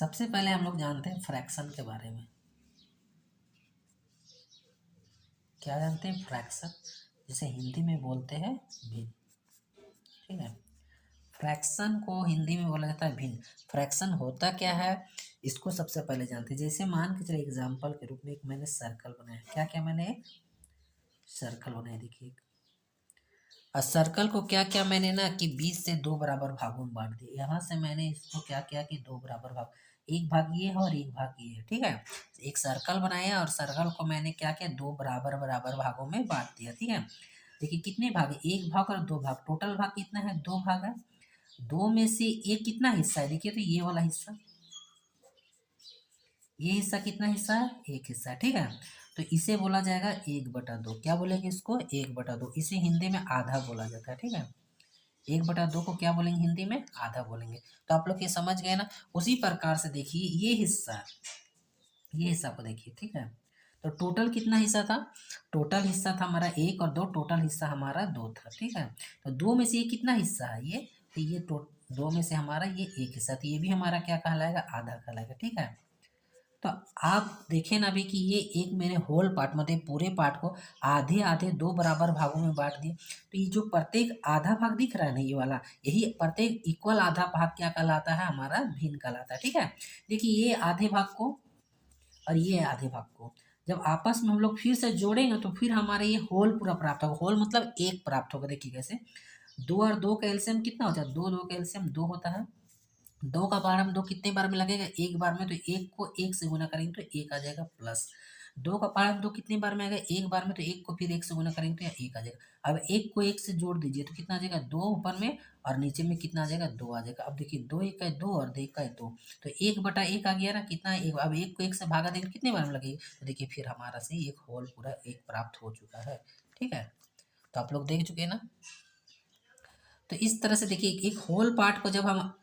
सबसे पहले हम लोग जानते हैं फ्रैक्शन के बारे में। क्या जानते हैं? फ्रैक्शन, जिसे हिंदी में बोलते हैं भिन्न। ठीक है, फ्रैक्शन को हिंदी में बोला जाता है भिन्न। फ्रैक्शन होता क्या है, इसको सबसे पहले जानते हैं। जैसे मान के चलिए एग्जाम्पल के रूप में एक मैंने सर्कल बनाया। क्या क्या मैंने एक सर्कल बनाया, देखिए। और सर्कल को क्या क्या मैंने ना कि 20 से 2 बराबर भागों में बांट दिया। यहाँ से मैंने इसको क्या किया कि 2 बराबर भाग, एक भाग ये है और एक भाग ये है। ठीक है, एक सर्कल बनाया और सर्कल को मैंने क्या किया, 2 बराबर बराबर भागों में बांट दिया। ठीक है, देखिए कितने भाग है, एक भाग और 2 भाग, टोटल भाग कितना है, 2 भाग है। 2 में से एक कितना हिस्सा है, देखिए तो ये वाला हिस्सा, ये हिस्सा कितना हिस्सा है, एक हिस्सा है। ठीक है, तो इसे बोला जाएगा 1/2। क्या बोलेंगे इसको, 1/2। इसे हिंदी में आधा बोला जाता है। ठीक है, 1/2 को क्या बोलेंगे हिंदी में, आधा बोलेंगे। तो आप लोग ये समझ गए ना। उसी प्रकार से देखिए ये हिस्सा, ये हिस्सा को देखिए। ठीक है, तो टोटल कितना हिस्सा था, टोटल हिस्सा था हमारा 1 और 2, टोटल हिस्सा हमारा 2 था। ठीक है, तो 2 में से ये कितना हिस्सा है, ये तो ये 2 में से हमारा ये एक हिस्सा, तो ये भी हमारा क्या कहलाएगा, आधा कहलाएगा। ठीक है, तो आप देखें ना अभी कि ये एक मैंने होल पार्ट मतलब पूरे पार्ट को आधे आधे 2 बराबर भागों में बांट दिए। तो ये जो प्रत्येक आधा भाग दिख रहा है ना, ये वाला, यही प्रत्येक इक्वल आधा भाग क्या कहलाता है, हमारा भिन्न कहलाता है। ठीक है, देखिए ये आधे भाग को और ये आधे भाग को जब आपस में हम लोग फिर से जोड़ेंगे तो फिर हमारे ये होल पूरा प्राप्त होगा। होल मतलब एक प्राप्त होगा। देखिए कैसे, 2 और 2 का एलसीएम कितना होता है, 2 2 का एलसीएम 2 होता है। 2 का बार हम 2 कितने बार में लगेगा, एक बार में, तो एक को एक से गुना करेंगे तो एक आ जाएगा प्लस। 2 का पावर 2 कितनी बार में आएगा, एक बार में, तो एक को फिर एक से गुना करेंगे तो एक आ जाएगा। अब एक को एक से जोड़ दीजिए तो कितना आ जाएगा, 2 ऊपर में और नीचे में कितना आ जाएगा, 2 आ जाएगा। अब देखिए 2 1 का 2 और 2 1 का 2, तो 1/1 आ गया ना, कितना एक। अब एक को एक से भागा देंगे कितने बार में लगेगी, तो देखिए फिर हमारा से एक होल पूरा एक प्राप्त हो चुका है। ठीक है, तो आप लोग देख चुके हैं ना। तो इस तरह से देखिए एक होल पार्ट को जब हम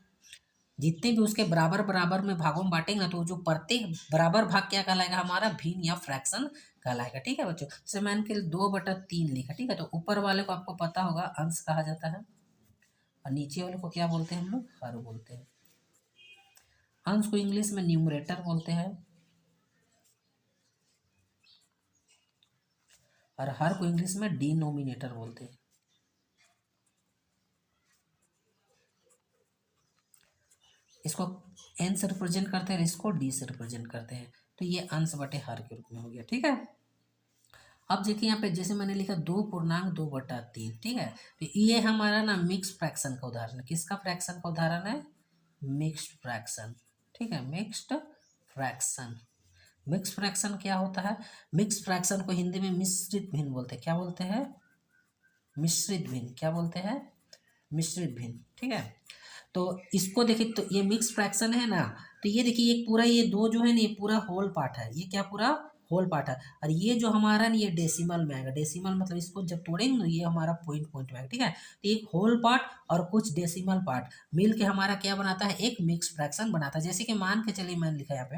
जितने भी उसके बराबर बराबर में भागों में बांटेंगे ना, तो जो प्रत्येक बराबर भाग क्या कहलाएगा, हमारा भिन्न या फ्रैक्शन कहलाएगा। ठीक है बच्चों, जैसे मैंने के 2/3 लिखा। ठीक है, तो ऊपर वाले को आपको पता होगा अंश कहा जाता है और नीचे वाले को क्या बोलते हैं हम लोग, हर बोलते हैं। अंश को इंग्लिश में न्यूमरेटर बोलते हैं और हर को इंग्लिश में डिनोमिनेटर बोलते हैं। इसको एन से रिप्रेजेंट करते हैं, इसको डी से रिप्रेजेंट करते हैं। तो ये अंश बटे हर के रूप में हो गया। ठीक है, अब देखिए यहाँ पे जैसे मैंने लिखा 2/2/3। ठीक है, तो ये हमारा ना मिक्स फ्रैक्शन का उदाहरण है। किसका फ्रैक्शन का उदाहरण है, मिक्स्ड फ्रैक्शन। ठीक है, मिक्स्ड फ्रैक्शन। मिक्स फ्रैक्शन क्या होता है, मिक्स फ्रैक्शन को हिंदी में मिश्रित भिन्न बोलते हैं। क्या बोलते हैं, मिश्रित भिन्न। क्या बोलते हैं, मिश्रित भिन्न। ठीक है, तो इसको देखिए, तो ये मिक्स फ्रैक्शन है ना, तो ये देखिए ये पूरा, ये 2 जो है ना, ये पूरा होल पार्ट है। ये क्या पूरा होल पार्ट है, और ये जो हमारा ना, ये डेसिमल में आएगा। डेसिमल मतलब इसको जब तोड़ेंगे ना, ये हमारा पॉइंट पॉइंट में आएगा। ठीक है, तो एक होल पार्ट और कुछ डेसिमल पार्ट मिल के हमारा क्या बनाता है, एक मिक्स फ्रैक्शन बनाता है। जैसे कि मान के चलिए मैंने लिखा यहाँ पे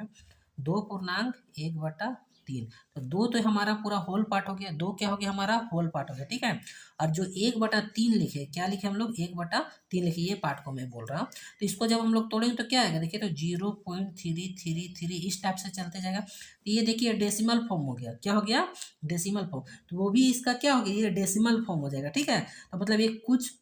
2/1/3, तो 2 तो हमारा पूरा होल पार्ट हो गया, 2 क्या हो गया, हमारा होल पार्ट हो गया। ठीक है, और जो 1/3 लिखे, क्या लिखे हम लोग, 1/3 लिखे, ये पार्ट को मैं बोल रहा हूँ। तो इसको जब हम लोग तोड़ेंगे तो क्या आएगा, देखिए तो 0.333 इस टाइप से चलते जाएगा। तो ये देखिए डेसिमल फॉर्म हो गया। क्या हो गया, डेसिमल फॉर्म। तो वो भी इसका क्या हो गया, ये डेसिमल फॉर्म हो जाएगा। ठीक है, तो मतलब ये कुछ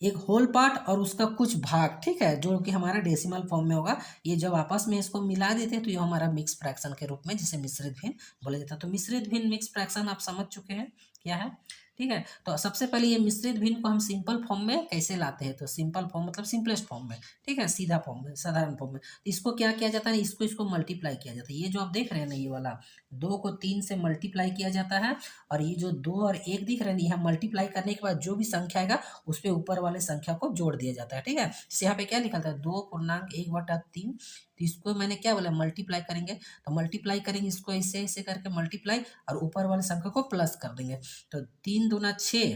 एक होल पार्ट और उसका कुछ भाग। ठीक है, जो कि हमारा डेसिमल फॉर्म में होगा। ये जब आपस में इसको मिला देते हैं तो ये हमारा मिक्स फ्रैक्शन के रूप में, जिसे मिश्रित भिन्न बोला जाता है। तो मिश्रित भिन्न मिक्स फ्रैक्शन आप समझ चुके हैं क्या है। ठीक है, तो सबसे पहले ये मिश्रित भिन्न को हम सिंपल फॉर्म में कैसे लाते हैं, तो सिंपल फॉर्म मतलब सिंपलेस्ट फॉर्म में। ठीक है, सीधा फॉर्म में, साधारण फॉर्म में। तो इसको क्या किया जाता है, इसको मल्टीप्लाई किया जाता है। ये जो आप देख रहे हैं ना, ये वाला 2 को 3 से मल्टीप्लाई किया जाता है, और ये जो 2 और 1 दिख रहे हैं, यहाँ मल्टीप्लाई करने के बाद जो भी संख्या आएगा उस पर ऊपर वाले संख्या को जोड़ दिया जाता है। ठीक है, जैसे यहाँ पे क्या लिखा था, 2/1/3। तो इसको मैंने क्या बोला, मल्टीप्लाई करेंगे। तो मल्टीप्लाई करेंगे इसको ऐसे ऐसे करके मल्टीप्लाई, और ऊपर वाले संख्या को प्लस कर देंगे। तो 3 दूना 6,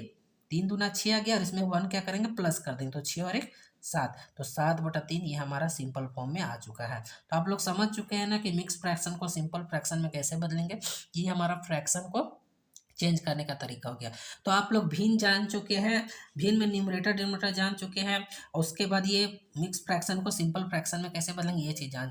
3 दूना 6 आ गया, और इसमें 1 क्या करेंगे, प्लस कर देंगे। तो 6 और 1 7, तो 7/3 ये हमारा सिंपल फॉर्म में आ चुका है। तो आप लोग समझ चुके हैं ना कि मिक्स फ्रैक्शन को सिंपल फ्रैक्शन में कैसे बदलेंगे। ये हमारा फ्रैक्शन को चेंज करने का तरीका हो गया। तो आप लोग भिन्न जान चुके हैं, भिन्न में न्यूमरेटर डिनोमिनेटर जान चुके हैं, और उसके बाद ये मिक्स फ्रैक्शन को सिंपल फ्रैक्शन में कैसे बदलेंगे ये चीज़ जान